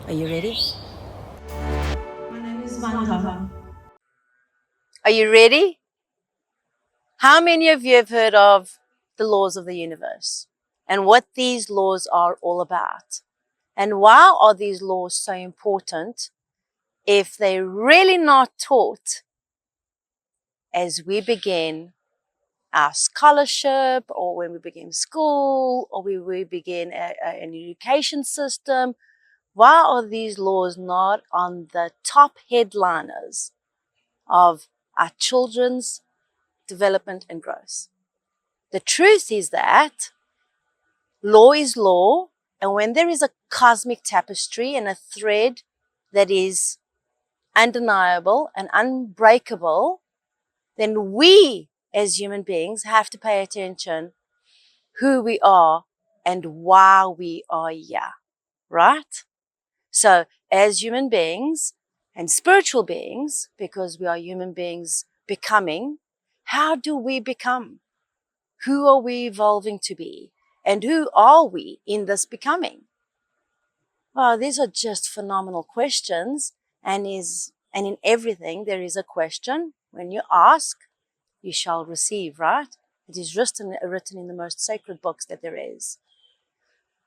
Are you ready? My name is Vanda. Are you ready? How many of you have heard of the laws of the universe and what these laws are all about? And why are these laws so important if they're really not taught as we begin our scholarship, or when we begin school, or when we begin an education system? Why are these laws not on the top headliners of our children's development and growth? The truth is that law is law, and when there is a cosmic tapestry and a thread that is undeniable and unbreakable, then we as human beings have to pay attention who we are and why we are here, right? So as human beings and spiritual beings, because we are human beings becoming, how do we become? Who are we evolving to be? And who are we in this becoming? Well, these are just phenomenal questions, and in everything there is a question. When you ask, you shall receive, right? It is written in the most sacred books that there is.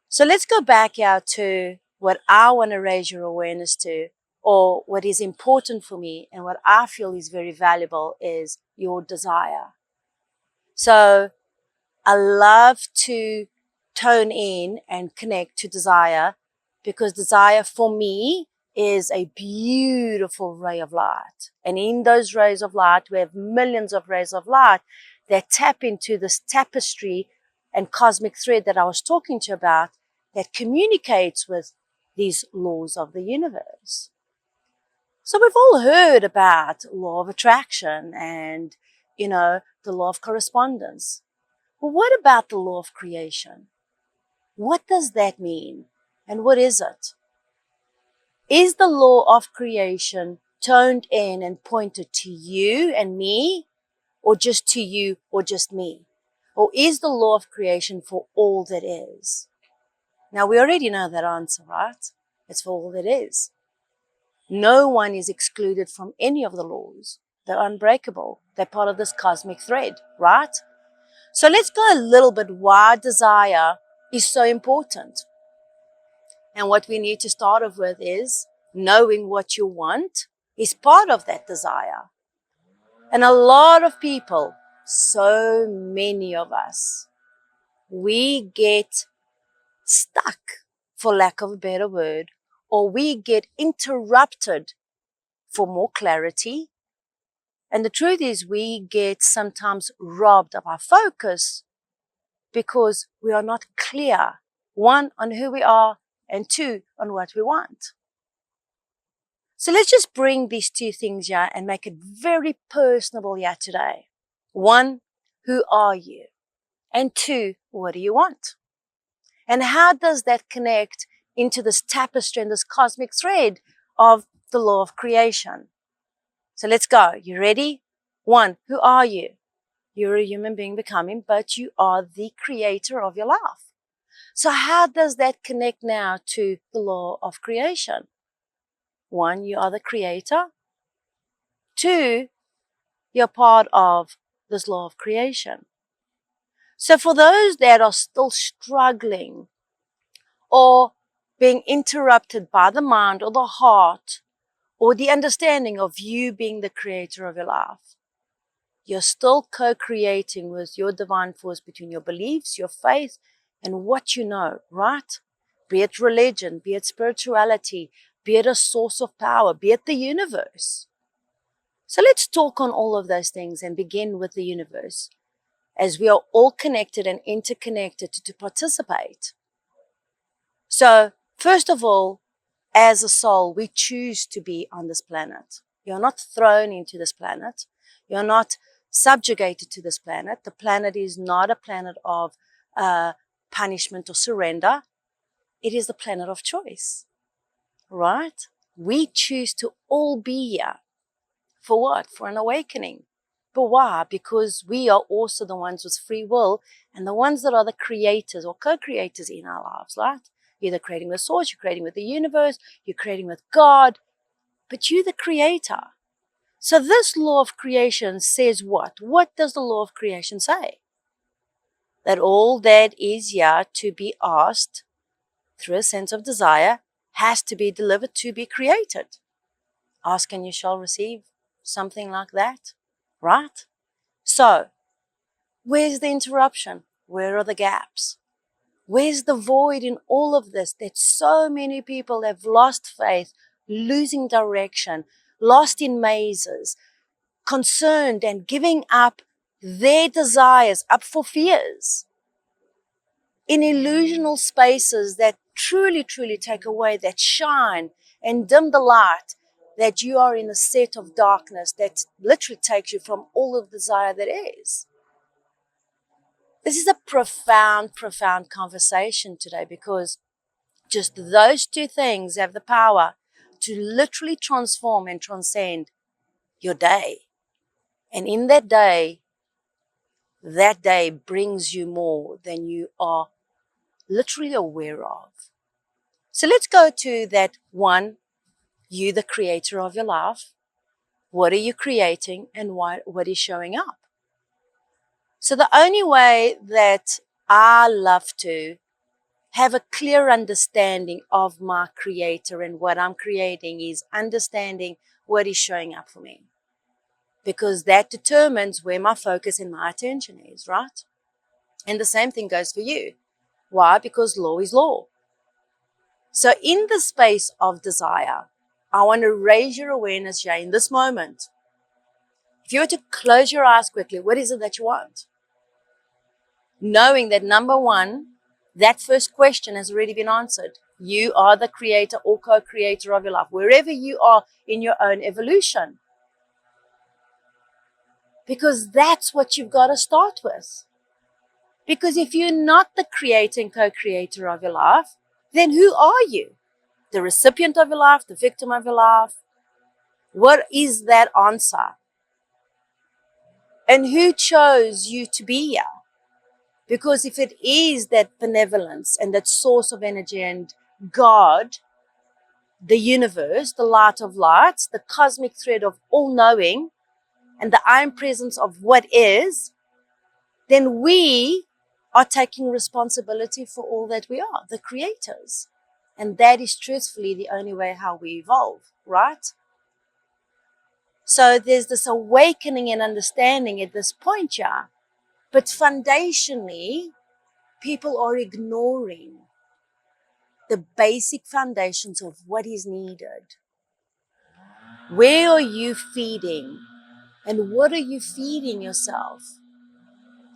So let's go back out to what I want to raise your awareness to, or what is important for me and what I feel is very valuable is your desire. So I love to tone in and connect to desire, because desire for me is a beautiful ray of light. And in those rays of light, we have millions of rays of light that tap into this tapestry and cosmic thread that I was talking to you about, that communicates with these laws of the universe. So we've all heard about law of attraction and, the law of correspondence. Well, what about the law of creation? What does that mean? And what is it? Is the law of creation toned in and pointed to you and me, or just to you or just me? Or is the law of creation for all that is? Now, we already know that answer, right? It's for all that is. No one is excluded from any of the laws. They're unbreakable. They're part of this cosmic thread, right? So let's go a little bit why desire is so important. And what we need to start off with is knowing what you want is part of that desire. And a lot of people, so many of us, we get stuck, for lack of a better word, or we get interrupted for more clarity. And the truth is, we get sometimes robbed of our focus because we are not clear, one, on who we are, and two, on what we want. So let's just bring these two things here and make it very personable here today. One, who are you? And two, what do you want? And how does that connect into this tapestry and this cosmic thread of the law of creation? So let's go. You ready? One, who are you? You're a human being becoming, but you are the creator of your life. So how does that connect now to the law of creation? One, you are the creator. Two, you're part of this law of creation. So for those that are still struggling or being interrupted by the mind or the heart or the understanding of you being the creator of your life, you're still co-creating with your divine force between your beliefs, your faith, and what you know, right? Be it religion, be it spirituality, be it a source of power, be it the universe. So let's talk on all of those things and begin with the universe, as we are all connected and interconnected to participate. So first of all, as a soul, we choose to be on this planet. You're not thrown into this planet. You're not subjugated to this planet. The planet is not a planet of punishment or surrender. It is the planet of choice, right? We choose to all be here. For what? For an awakening. But why? Because we are also the ones with free will and the ones that are the creators or co-creators in our lives, right? You're either creating with source, you're creating with the universe, you're creating with God, but you're the creator. So this law of creation says what? What does the law of creation say? That all that is here to be asked through a sense of desire has to be delivered to be created. Ask and you shall receive, something like that, right? So, where's the interruption? Where are the gaps? Where's the void in all of this that so many people have lost faith, losing direction, lost in mazes, concerned and giving up their desires, up for fears, in illusional spaces that truly, truly take away that shine and dim the light, that you are in a set of darkness that literally takes you from all of the desire that is. This is a profound, profound conversation today, because just those two things have the power to literally transform and transcend your day. And in that day brings you more than you are literally aware of. So let's go to that one, you the creator of your life. What are you creating and what is showing up? So the only way that I love to have a clear understanding of my creator and what I'm creating is understanding what is showing up for me. Because that determines where my focus and my attention is, right? And the same thing goes for you. Why? Because law is law. So in the space of desire, I want to raise your awareness here in this moment. If you were to close your eyes quickly, what is it that you want? Knowing that number one, that first question has already been answered. You are the creator or co-creator of your life, wherever you are in your own evolution. Because that's what you've got to start with. Because if you're not the creator and co-creator of your life, then who are you? The recipient of your life, the victim of your life? What is that answer? And who chose you to be here? Because if it is that benevolence and that source of energy and God, the universe, the light of lights, the cosmic thread of all knowing, and the I am presence of what is, then we are taking responsibility for all that we are, the creators. And that is truthfully the only way how we evolve, right? So there's this awakening and understanding at this point, yeah. But foundationally, people are ignoring the basic foundations of what is needed. Where are you feeding? And what are you feeding yourself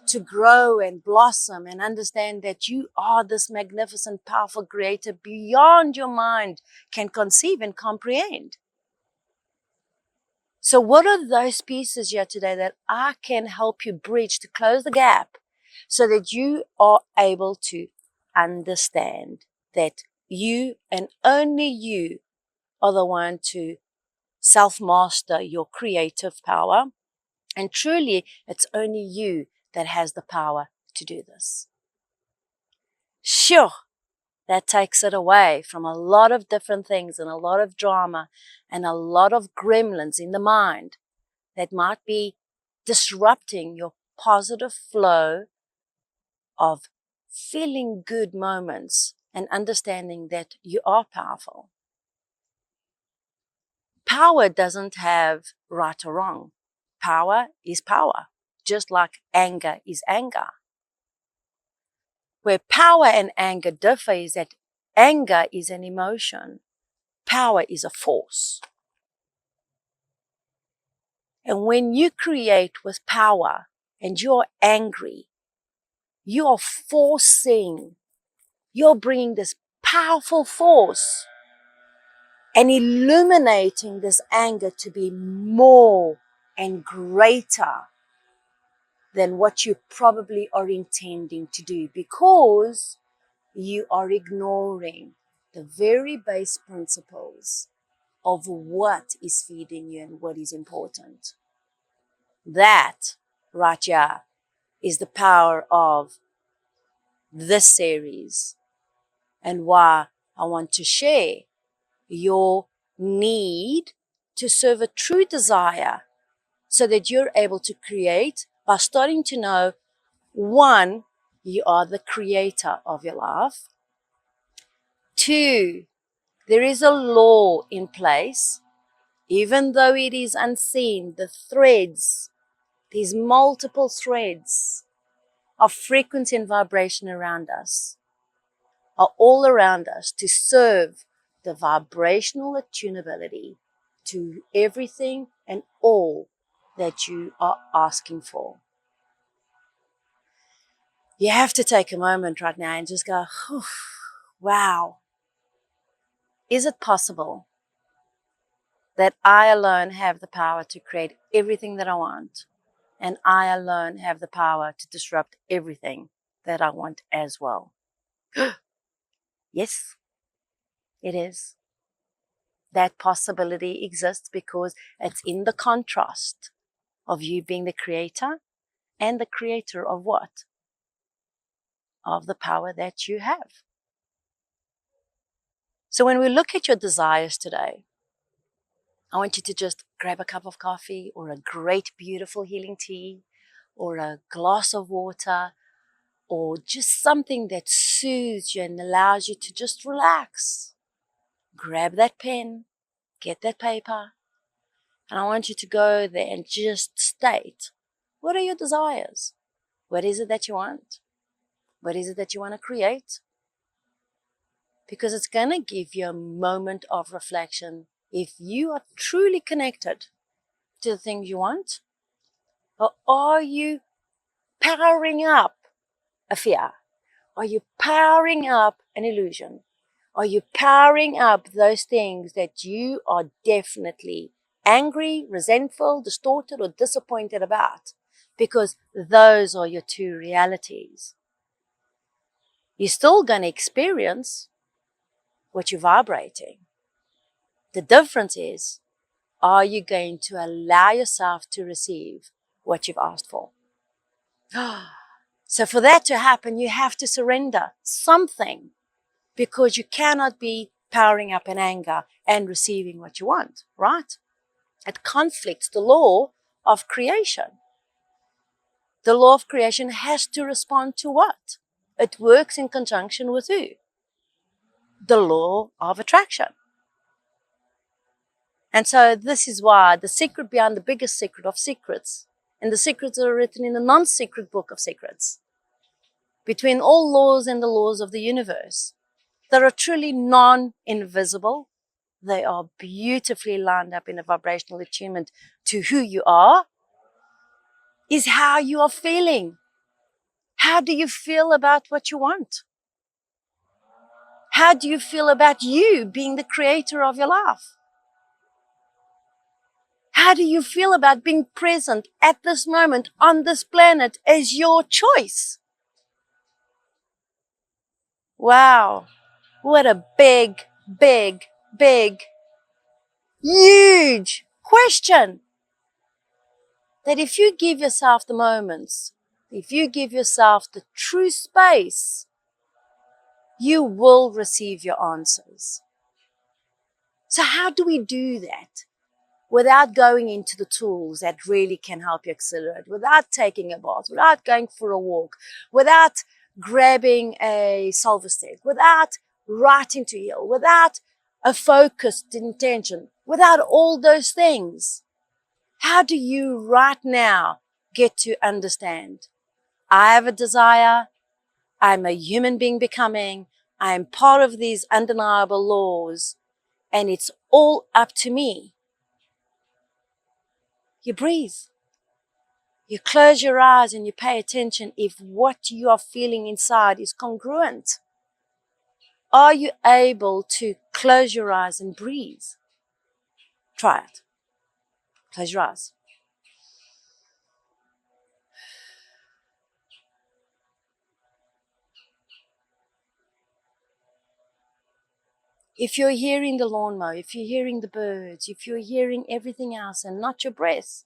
to grow and blossom and understand that you are this magnificent, powerful creator beyond your mind can conceive and comprehend? So what are those pieces here today that I can help you bridge to close the gap so that you are able to understand that you and only you are the one to self-master your creative power. And truly, it's only you that has the power to do this. Sure, that takes it away from a lot of different things and a lot of drama and a lot of gremlins in the mind that might be disrupting your positive flow of feeling good moments and understanding that you are powerful. Power doesn't have right or wrong. Power is power, just like anger is anger. Where power and anger differ is that anger is an emotion, power is a force. And when you create with power and you're angry, you are forcing, you're bringing this powerful force and illuminating this anger to be more and greater than what you probably are intending to do, because you are ignoring the very base principles of what is feeding you and what is important. That, right here, is the power of this series and why I want to share your need to serve a true desire so that you're able to create by starting to know, one, you are the creator of your life. Two, there is a law in place, even though it is unseen, the threads, these multiple threads of frequency and vibration around us are all around us to serve the vibrational attunability to everything and all that you are asking for. You have to take a moment right now and just go, wow, is it possible that I alone have the power to create everything that I want, and I alone have the power to disrupt everything that I want as well? Yes, it is. That possibility exists because it's in the contrast of you being the creator and the creator of what? Of the power that you have. So when we look at your desires today, I want you to just grab a cup of coffee or a great, beautiful healing tea or a glass of water or just something that soothes you and allows you to just relax. Grab that pen, get that paper, and I want you to go there and just state, what are your desires? What is it that you want? What is it that you want to create? Because it's going to give you a moment of reflection if you are truly connected to the things you want, or are you powering up a fear? Are you powering up an illusion? Are you powering up those things that you are definitely angry, resentful, distorted, or disappointed about? Because those are your two realities. You're still going to experience what you're vibrating. The difference is, are you going to allow yourself to receive what you've asked for? So for that to happen, you have to surrender something, because you cannot be powering up in anger and receiving what you want, right? It conflicts the law of creation. The law of creation has to respond to what? It works in conjunction with who? The law of attraction. And so this is why the secret behind the biggest secret of secrets, and the secrets are written in the non-secret book of secrets, between all laws and the laws of the universe, that are truly non-invisible. They are beautifully lined up in a vibrational attunement to who you are, is how you are feeling. How do you feel about what you want? How do you feel about you being the creator of your life? How do you feel about being present at this moment on this planet as your choice? Wow, what a big, big, big, huge question. That if you give yourself the moments, if you give yourself the true space, you will receive your answers. So how do we do that without going into the tools that really can help you accelerate, without taking a bath, without going for a walk, without grabbing a silver stick, without writing to heal, without a focused intention, without all those things? How do you right now get to understand, I have a desire, I'm a human being becoming, I'm part of these undeniable laws, and it's all up to me? You breathe. You close your eyes and you pay attention if what you are feeling inside is congruent. Are you able to close your eyes and breathe? Try it. Close your eyes. If you're hearing the lawnmower, if you're hearing the birds, if you're hearing everything else and not your breath,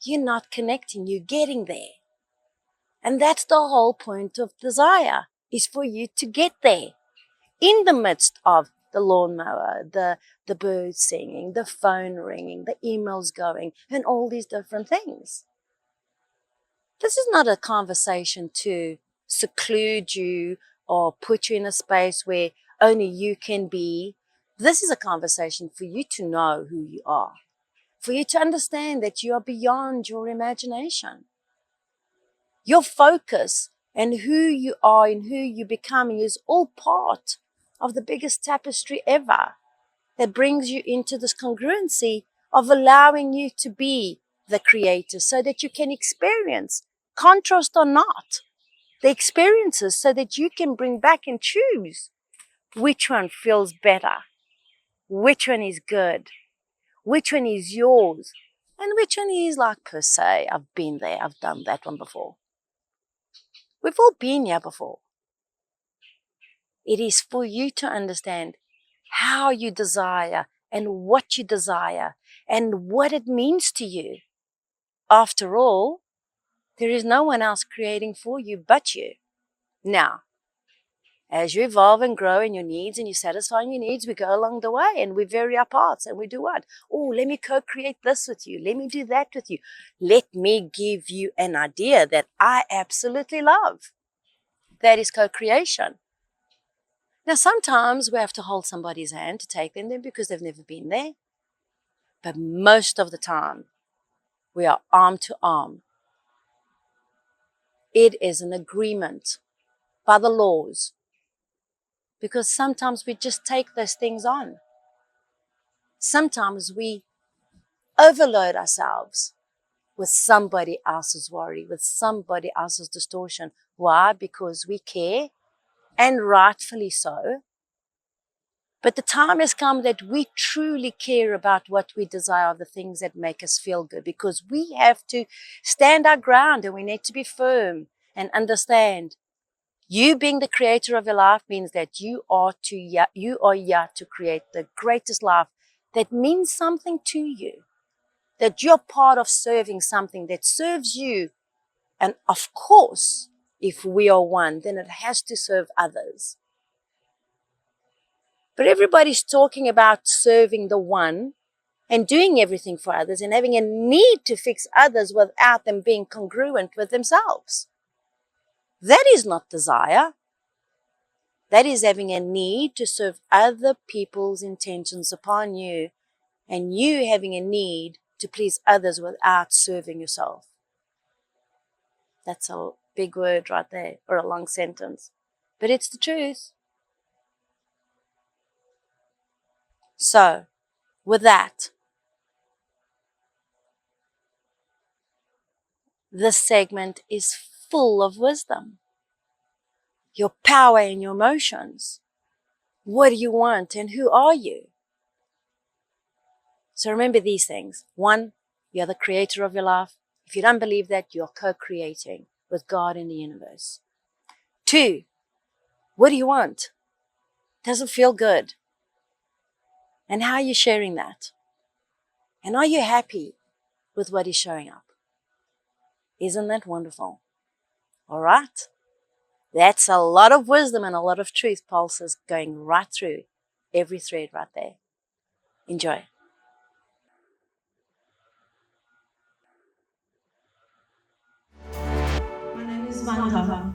you're not connecting, you're getting there. And that's the whole point of desire, is for you to get there. in the midst of the lawnmower, the birds singing, the phone ringing, the emails going, and all these different things. This is not a conversation to seclude you or put you in a space where only you can be. This is a conversation for you to know who you are, for you to understand that you are beyond your imagination. Your focus and who you are and who you're becoming is all part of the biggest tapestry ever that brings you into this congruency of allowing you to be the creator so that you can experience, contrast or not, the experiences so that you can bring back and choose which one feels better, which one is good, which one is yours, and which one is like per se, I've been there, I've done that one before. We've all been here before. It is for you to understand how you desire and what you desire and what it means to you. After all, there is no one else creating for you but you. Now, as you evolve and grow in your needs and you satisfy your needs, we go along the way and we vary our paths and we do what? Oh, let me co-create this with you. Let me do that with you. Let me give you an idea that I absolutely love. That is co-creation. Now, sometimes we have to hold somebody's hand to take them there because they've never been there. But most of the time, we are arm to arm. It is an agreement by the laws because sometimes we just take those things on. Sometimes we overload ourselves with somebody else's worry, with somebody else's distortion. Why? Because we care, and rightfully so. But the time has come that we truly care about what we desire, the things that make us feel good, because we have to stand our ground and we need to be firm and understand. You being the creator of your life means that you are here to create the greatest life that means something to you, that you're part of serving something that serves you. And of course, if we are one, then it has to serve others. But everybody's talking about serving the one and doing everything for others and having a need to fix others without them being congruent with themselves. That is not desire. That is having a need to serve other people's intentions upon you and you having a need to please others without serving yourself. That's a big word right there, or a long sentence. But it's the truth. So, with that, this segment is full of wisdom. Your power and your emotions. What do you want and who are you? So remember these things. 1, you're the creator of your life. If you don't believe that, you're co-creating with God in the universe. 2, what do you want? Does it feel good? And how are you sharing that? And are you happy with what is showing up? Isn't that wonderful? All right. That's a lot of wisdom and a lot of truth pulses going right through every thread right there. Enjoy. My name is Vanda.